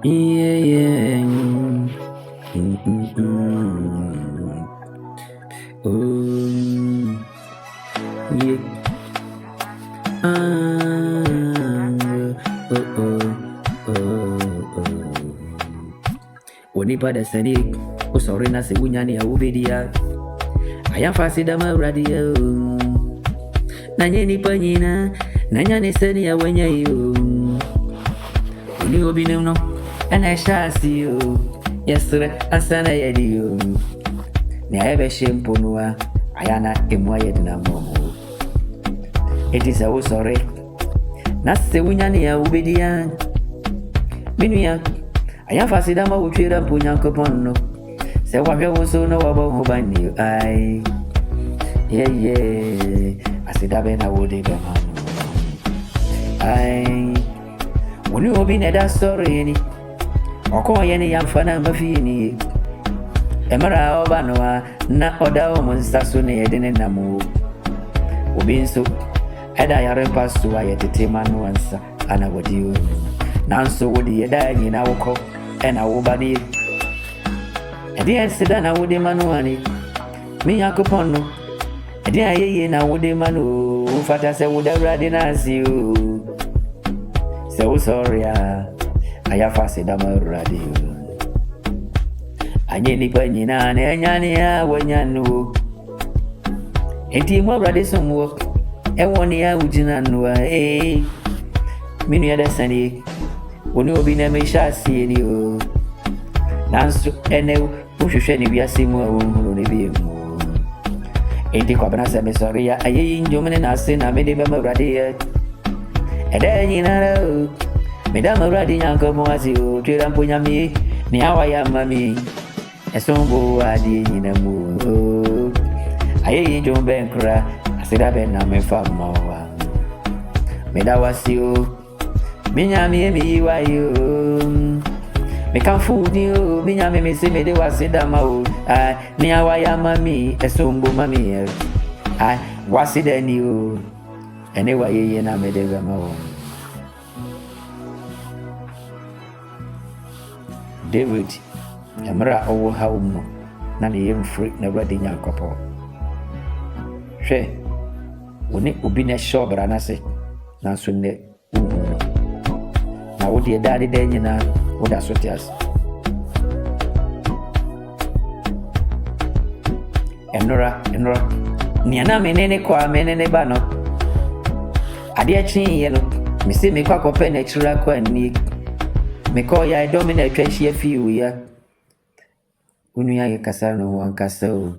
Yeah, yeah. Mm, mm, mm. Oh, yeah. Oh, oh, oh, oh. Onipa da sani, o sorry na se wunyani ya ubedia. Aya fasida ma radio. Nanye nipa nyina, nanya ne sani ya wenya yo. Oni obi no, ana shasi yo. Yesre asana yedi yo. Ni ebe shemponua, ayana emwa yedina momo. It is a sorry. Na se wunyani ya ubedia. Minuya, aya fasida ma uchira mpunyankopon no. Se wabya woso no wabo hobani ai. Yeah. Asida be na wode be ma. Ai. Woni obi na da story ni. Oko ye ni yamfana mafini. Emara oba no na oda o monsta so na yede ne namu. Obi nso eda yare pasto ayetete manu ansa ana wodi o. Nanso wodi yeda nyina woko ena wo ba ni. Edi ansida na wodi manu ani. Mi yakopon no. Edi ayeye na wodi manu ufata se woda rade na asi o. Se wo sorry aya fasida ma rade o. Anye nipa nyina na enyane ya wanyanu. Enti mo rade somwo e woni ya ujina no minu ya da sani woni obi na me shasi ni o. Nanso ene uhwehwe ni wiase mu a wonhuru ne bi mu. Enti kwa bana se me sorry ya ayeyi njomene na ase na me de be ma rade ya. Eda nyina ra o. Me da ma rade nyanko mo asi o twira mponya mi ni awa ya mami. Esombo adi nyina mu. Ayeyi njombe nkra asida be na me fama wa. Me da wasi o. Minyami mi wa yo. Me kan fudi o. Minyami me se me de wasida ma o. Ni awa ya mami esombo mami. Wasida ni o. Ene wa yeye na me de ma o. David Emra owo hawmu na ne yemfri na wadi nyakopo. Hwe woni obi na shobra na se na so ne na wodi edade de nyina woda so tias. Enora ni ana menene kwa menene ba no ade achi ye no me se me kwa kope na chira kwa ni me ko ya domina twa hia fi wi ya unu ya kasa no wankasa o.